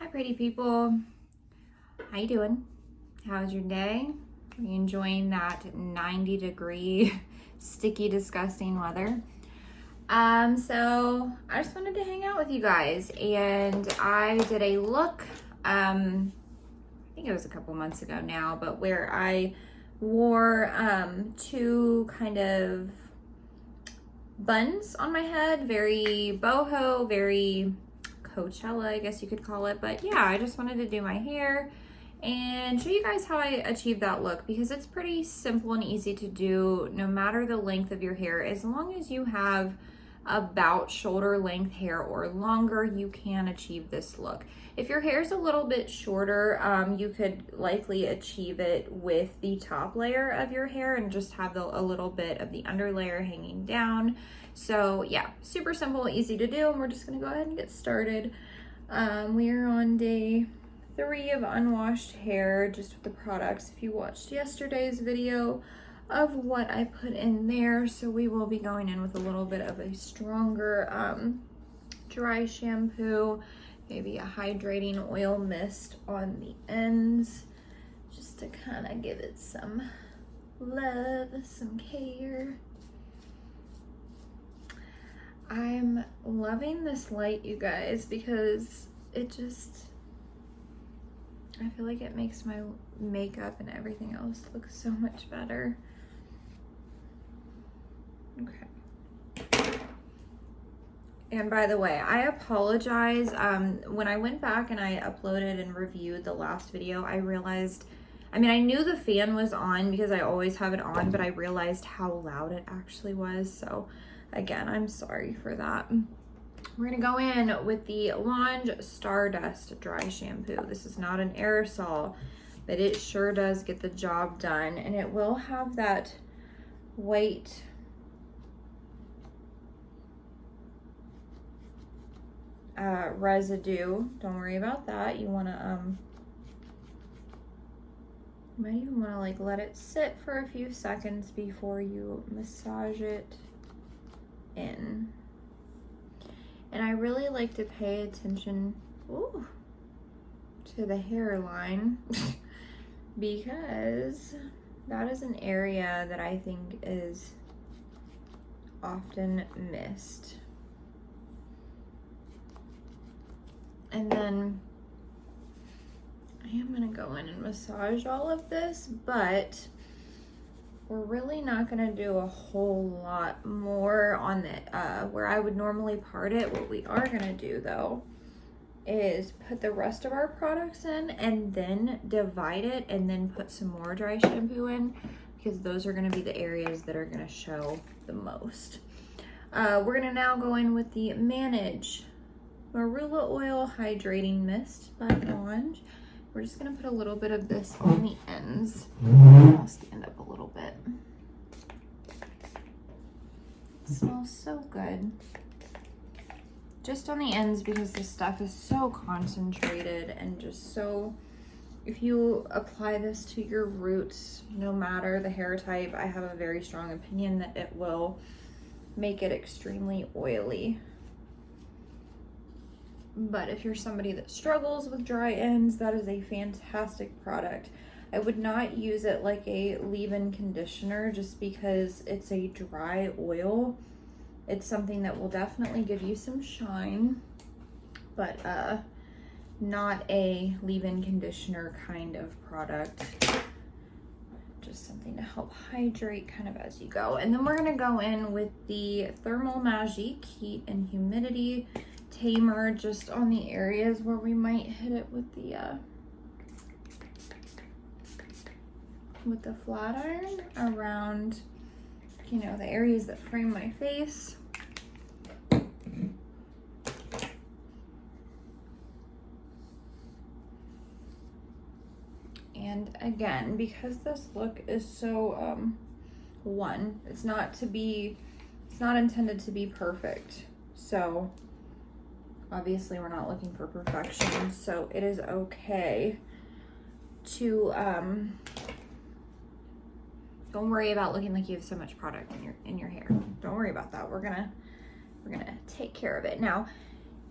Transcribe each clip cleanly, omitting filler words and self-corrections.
Hi pretty people, how you doing? How's your day? Are you enjoying that 90-degree sticky disgusting weather? So I just wanted to hang out with you guys, and I did a look, I think it was a couple months ago now, but where I wore two kind of buns on my head, very boho, very Coachella, I guess you could call it. But yeah, I just wanted to do my hair and show you guys how I achieved that look, because it's pretty simple and easy to do no matter the length of your hair. As long as you have about shoulder length hair or longer, you can achieve this look. If your hair is a little bit shorter, you could likely achieve it with the top layer of your hair and just have a little bit of the under layer hanging down. So yeah, super simple, easy to do, and we're just gonna go ahead and get started. We are on day 3 of unwashed hair, just with the products. If you watched yesterday's video of what I put in there, so we will be going in with a little bit of a stronger dry shampoo, maybe a hydrating oil mist on the ends, just to kind of give it some love, some care. I'm loving this light, you guys, because it just, I feel like it makes my makeup and everything else look so much better. Okay. And by the way, I apologize. When I went back and I uploaded and reviewed the last video, I realized, I mean, I knew the fan was on because I always have it on, but I realized how loud it actually was. So again, I'm sorry for that. We're gonna go in with the Lange Stardust dry shampoo. This is not an aerosol, but it sure does get the job done, and it will have that white residue. Don't worry about that. You wanna you might even wanna like let it sit for a few seconds before you massage it in. And I really like to pay attention to the hairline because that is an area that I think is often missed. And then I am gonna go in and massage all of this, but we're really not gonna do a whole lot more on the where I would normally part it. What we are gonna do though is put the rest of our products in and then divide it and then put some more dry shampoo in, because those are gonna be the areas that are gonna show the most. We're gonna now go in with the Marula Oil Hydrating Mist by Lange. We're just gonna put a little bit of this on the ends. I'll stand up a little bit. It smells so good. Just on the ends, because this stuff is so concentrated and just so, if you apply this to your roots, no matter the hair type, I have a very strong opinion that it will make it extremely oily. But if you're somebody that struggles with dry ends, that is a fantastic product. I would not use it like a leave-in conditioner just because it's a dry oil. It's something that will definitely give you some shine, but not a leave-in conditioner kind of product. Just something to help hydrate kind of as you go. And then we're gonna go in with the Thermal Magique Heat and Humidity Tamer, just on the areas where we might hit it with the flat iron around, you know, the areas that frame my face. And again, because this look is so it's not intended to be perfect. So obviously we're not looking for perfection, so it is okay to don't worry about looking like you have so much product in your hair. Don't worry about that. We're gonna take care of it. Now,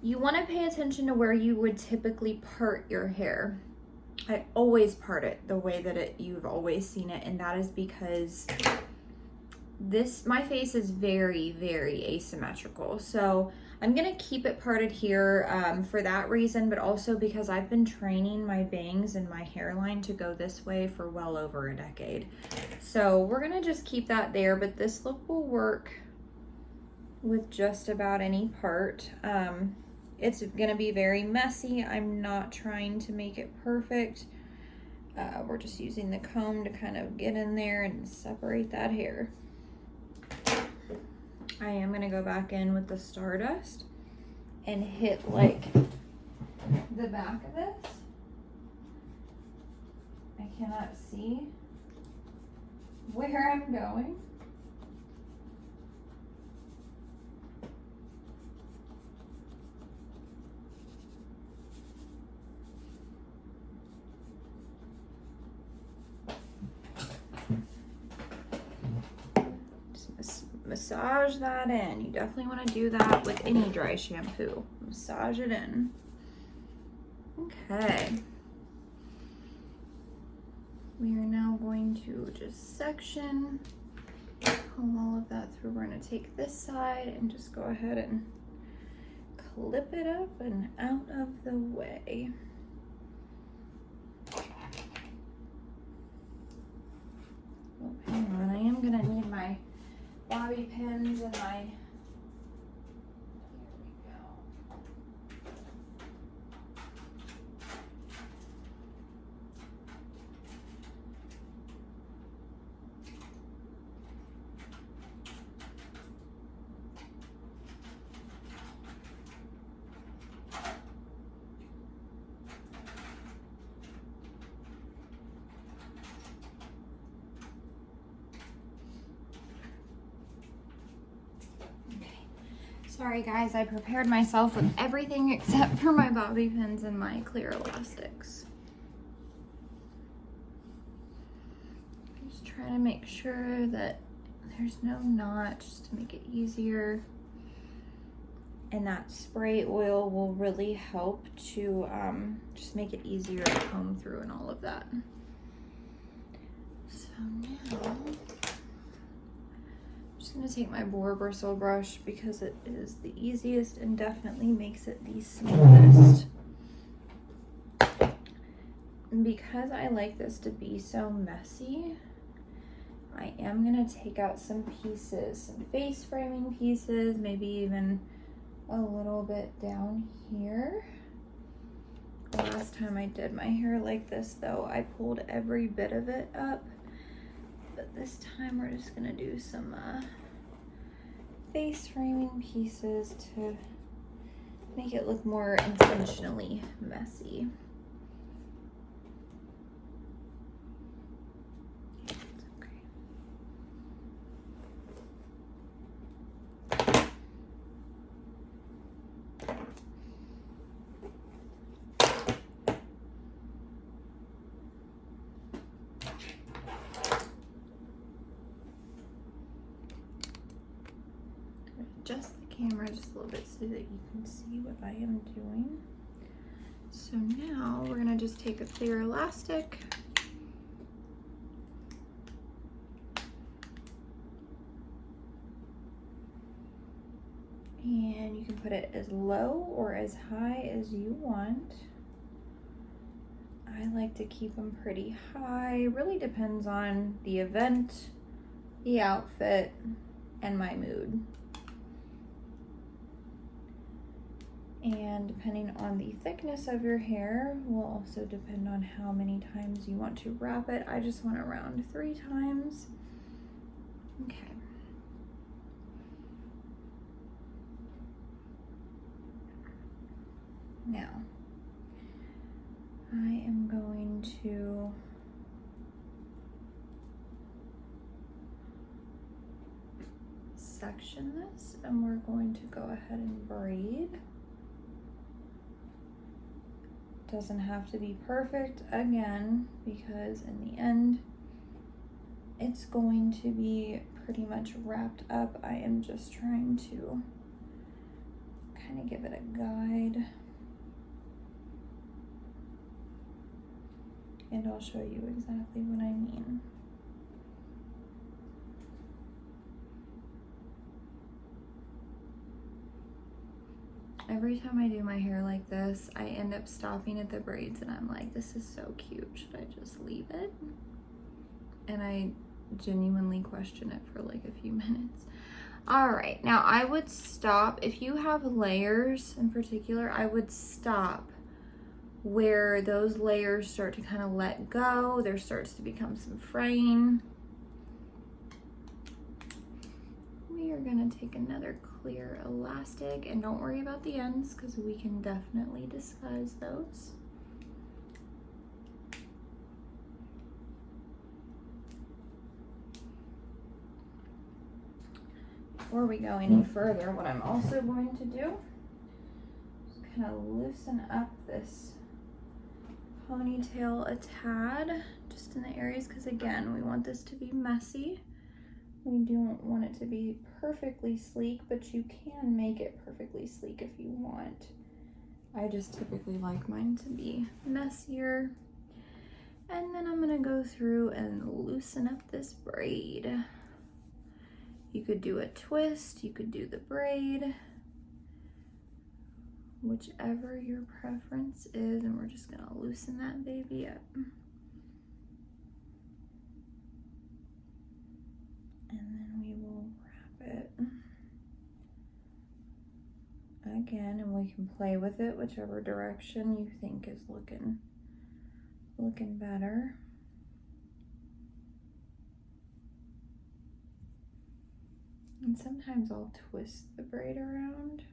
You want to pay attention to where you would typically part your hair. I always part it the way that you've always seen it, and that is because my face is very, very asymmetrical. So I'm gonna keep it parted here for that reason, but also because I've been training my bangs and my hairline to go this way for well over a decade. So we're gonna just keep that there, but this look will work with just about any part. It's gonna be very messy. I'm not trying to make it perfect. We're just using the comb to kind of get in there and separate that hair. I am gonna go back in with the Stardust and hit like the back of this. I cannot see where I'm going. Massage that in. You definitely want to do that with any dry shampoo. Massage it in. Okay. We are now going to just section, pull all of that through. We're going to take this side and just go ahead and clip it up and out of the way. Oh, hang on. I am going to need my bobby pins and my, here we go. Sorry guys, I prepared myself with everything except for my bobby pins and my clear elastics. Just trying to make sure that there's no knot, just to make it easier. And that spray oil will really help to just make it easier to comb through and all of that. So now, I'm going to take my boar bristle brush because it is the easiest and definitely makes it the smoothest. And because I like this to be so messy, I am going to take out some pieces, some face framing pieces, maybe even a little bit down here. The last time I did my hair like this though, I pulled every bit of it up. But this time we're just gonna do some face framing pieces to make it look more intentionally messy. Adjust the camera just a little bit so that you can see what I am doing. So now we're gonna just take a clear elastic and you can put it as low or as high as you want. I like to keep them pretty high. Really depends on the event, the outfit, and my mood. And depending on the thickness of your hair will also depend on how many times you want to wrap it. I just went around 3 times. Okay. Now, I am going to section this and we're going to go ahead and braid. Doesn't have to be perfect again, because in the end it's going to be pretty much wrapped up. I am just trying to kind of give it a guide. And I'll show you exactly what I mean. Every time I do my hair like this, I end up stopping at the braids and I'm like, this is so cute. Should I just leave it? And I genuinely question it for like a few minutes. All right, now I would stop. If you have layers in particular, I would stop where those layers start to kind of let go. There starts to become some fraying. We are gonna take another clear elastic, and don't worry about the ends because we can definitely disguise those. Before we go any further, what I'm also going to do is kind of loosen up this ponytail a tad, just in the areas, because again, we want this to be messy. We don't want it to be perfectly sleek, but you can make it perfectly sleek if you want. I just typically like mine to be messier. And then I'm gonna go through and loosen up this braid. You could do a twist, you could do the braid, whichever your preference is, and we're just gonna loosen that baby up. And then we will wrap it again, and we can play with it whichever direction you think is looking better. And sometimes I'll twist the braid around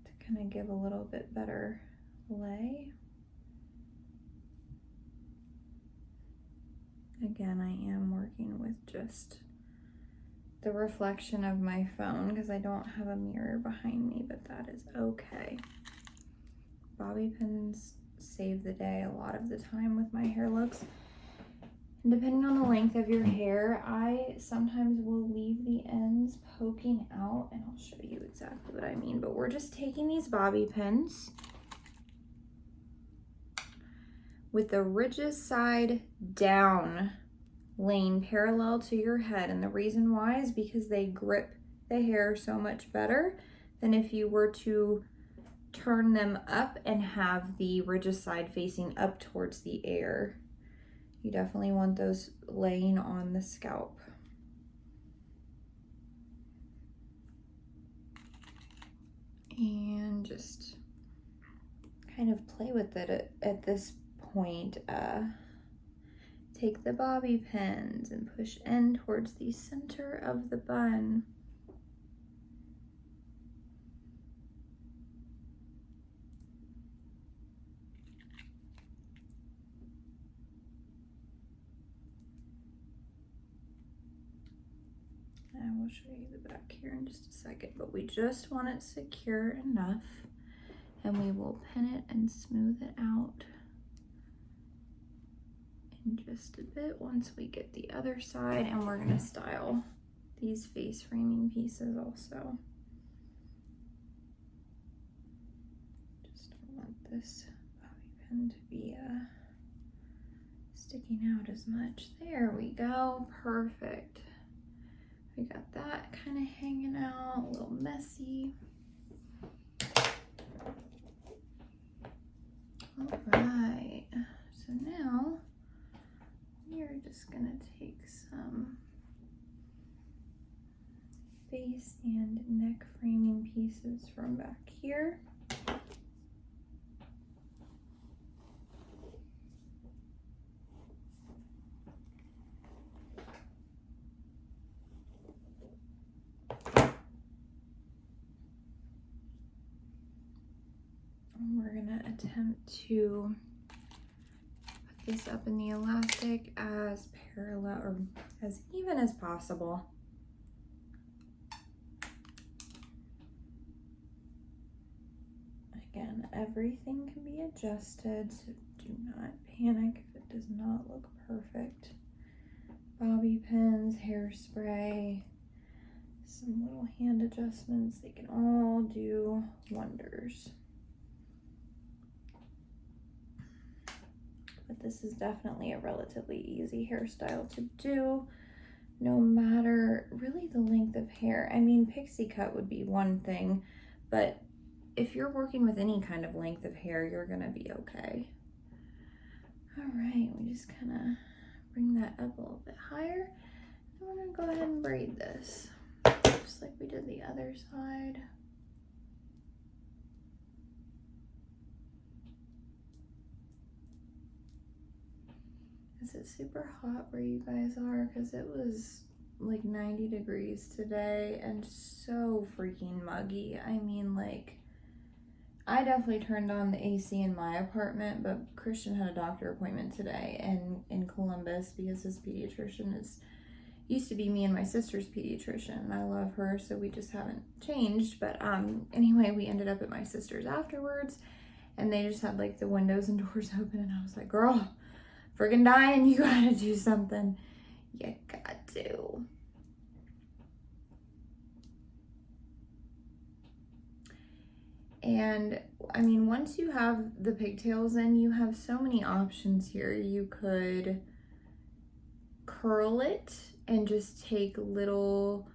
to kind of give a little bit better lay. Again, I am working with just the reflection of my phone because I don't have a mirror behind me, but that is okay. Bobby pins save the day a lot of the time with my hair looks. And depending on the length of your hair, I sometimes will leave the ends poking out, and I'll show you exactly what I mean, but we're just taking these bobby pins with the ridges side down, laying parallel to your head. And the reason why is because they grip the hair so much better than if you were to turn them up and have the ridges side facing up towards the air. You definitely want those laying on the scalp. And just kind of play with it at this point. Take the bobby pins and push in towards the center of the bun. I will show you the back here in just a second, but we just want it secure enough, and we will pin it and smooth it out in just a bit once we get the other side. And we're going to style these face framing pieces also. Just don't want this bobby pin to be sticking out as much. There we go, perfect. We got that kind of hanging out, a little messy. All right, so now we are just gonna take some face and neck framing pieces from back here. We're gonna attempt to put this up in the elastic as parallel or as even as possible. Again, everything can be adjusted, so do not panic if it does not look perfect. Bobby pins, hairspray, some little hand adjustments, they can all do wonders. But this is definitely a relatively easy hairstyle to do, no matter really the length of hair. I mean, pixie cut would be one thing, but if you're working with any kind of length of hair, you're gonna be okay. All right, we just kind of bring that up a little bit higher. And we're gonna go ahead and braid this, just like we did the other side. Is it super hot where you guys are? Because it was like 90 degrees today and so freaking muggy. I mean, like, I definitely turned on the AC in my apartment, but Christian had a doctor appointment today in Columbus because his pediatrician used to be me and my sister's pediatrician, and I love her, so we just haven't changed. But anyway, we ended up at my sister's afterwards, and they just had like the windows and doors open, and I was like, girl, friggin' dying, you gotta do something. You got to. And I mean, once you have the pigtails in, you have so many options here. You could curl it and just take little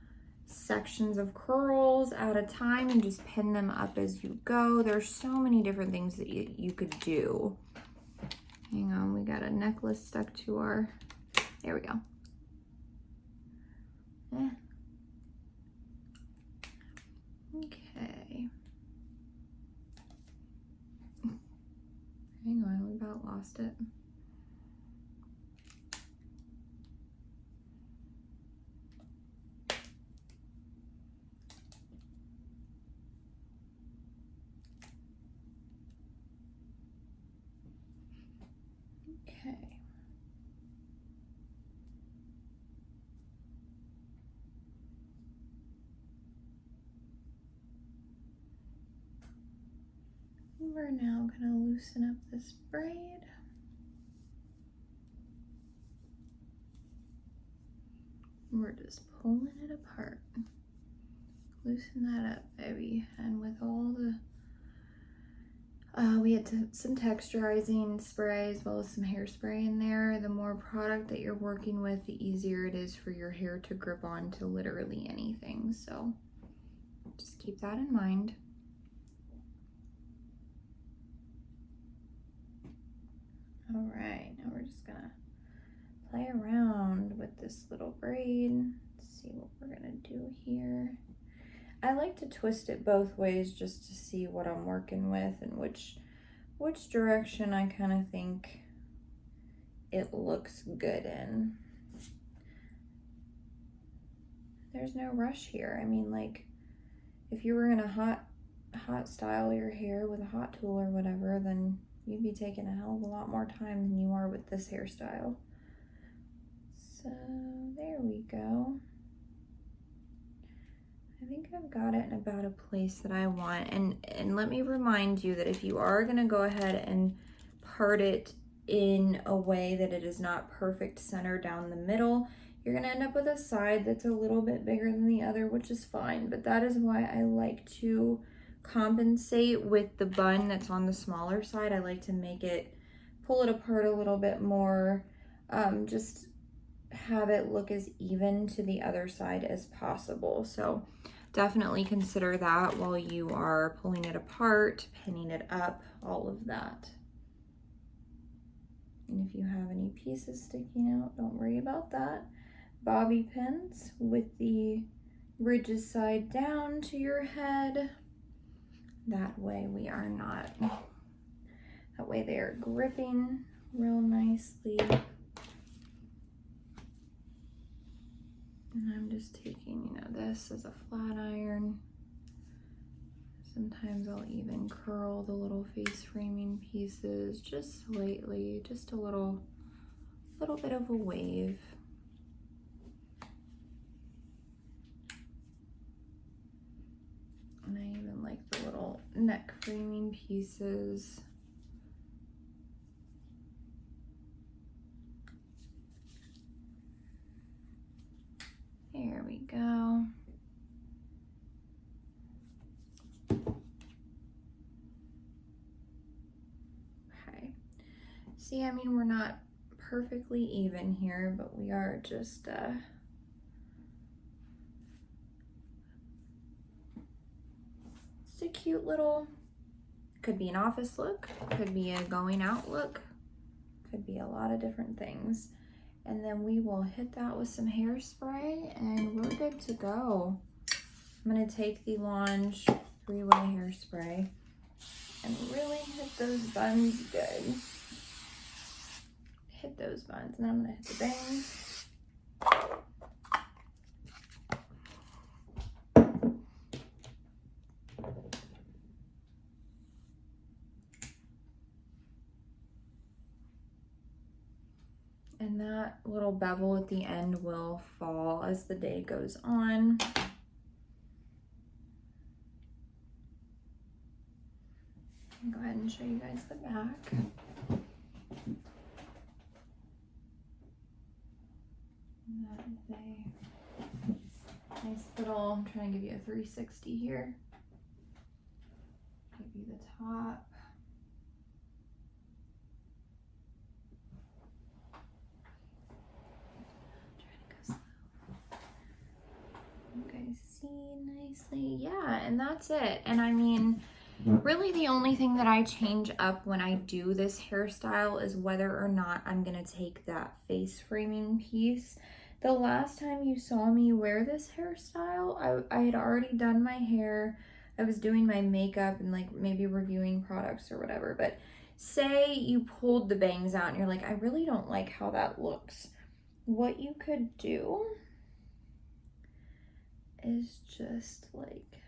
sections of curls at a time and just pin them up as you go. There's so many different things that you could do. Hang on, we got a necklace stuck to our, there we go. Okay. Hang on, we about lost it. Okay. We're now going to loosen up this braid. We're just pulling it apart. Loosen that up, baby. And with all the, we had some texturizing spray as well as some hairspray in there. The more product that you're working with, the easier it is for your hair to grip on to literally anything. So just keep that in mind. All right, now we're just gonna play around with this little braid. Let's see what we're gonna do here. I like to twist it both ways just to see what I'm working with and which direction I kind of think it looks good in. There's no rush here. I mean, like, if you were gonna hot style your hair with a hot tool or whatever, then you'd be taking a hell of a lot more time than you are with this hairstyle. So there we go. I think I've got it in about a place that I want. And let me remind you that if you are gonna go ahead and part it in a way that it is not perfect center down the middle, you're gonna end up with a side that's a little bit bigger than the other, which is fine. But that is why I like to compensate with the bun that's on the smaller side. I like to make it, pull it apart a little bit more, just have it look as even to the other side as possible. So definitely consider that while you are pulling it apart, pinning it up, all of that. And if you have any pieces sticking out, don't worry about that. Bobby pins with the ridges side down to your head. That way we are not, that way they are gripping real nicely. And I'm just taking, you know, this as a flat iron. Sometimes I'll even curl the little face framing pieces just slightly, just a little bit of a wave. And I even like the little neck framing pieces. There we go. See, I mean, we're not perfectly even here, but we are just, it's a cute little, could be an office look, could be a going out look, could be a lot of different things. And then we will hit that with some hairspray and we're good to go. I'm gonna take the Lange 3-way hairspray and really hit those buns good. Hit those buns, and then I'm gonna hit the bangs. And that little bevel at the end will fall as the day goes on. I'll go ahead and show you guys the back. And that is a nice little, I'm trying to give you a 360 here. Give you the top. Nicely, yeah, and that's it. And I mean, really the only thing that I change up when I do this hairstyle is whether or not I'm gonna take that face framing piece. The last time you saw me wear this hairstyle, I had already done my hair, I was doing my makeup and like maybe reviewing products or whatever, but say you pulled the bangs out and you're like, I really don't like how that looks. What you could do is just like,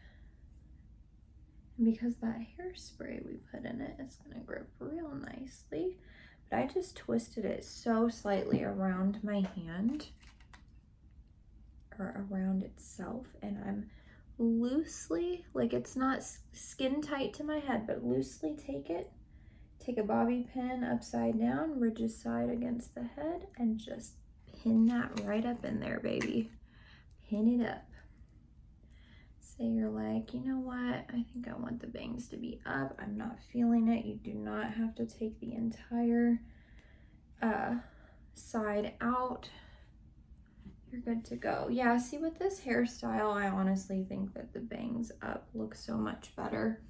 because that hairspray we put in it is gonna grip real nicely, but I just twisted it so slightly around my hand or around itself, and I'm loosely, like it's not skin tight to my head, but loosely take a bobby pin upside down, ridges side against the head, and just pin that right up in there, baby. Pin it up. Say you're like, you know what, I think I want the bangs to be up, I'm not feeling it. You do not have to take the entire side out. You're good to go. Yeah, see, with this hairstyle, I honestly think that the bangs up look so much better.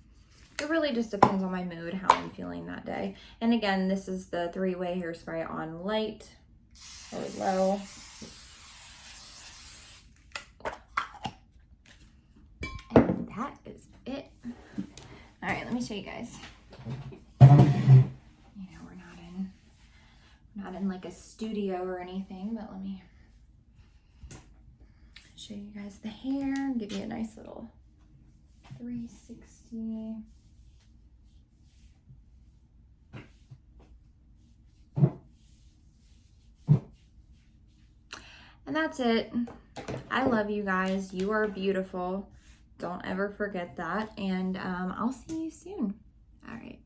It really just depends on my mood, how I'm feeling that day. And again, this is the 3-way hairspray on light or low. And that is it. All right, let me show you guys. You know, we're not in like a studio or anything, but let me show you guys the hair, give you a nice little 360. And that's it. I love you guys. You are beautiful. Don't ever forget that. And I'll see you soon. All right.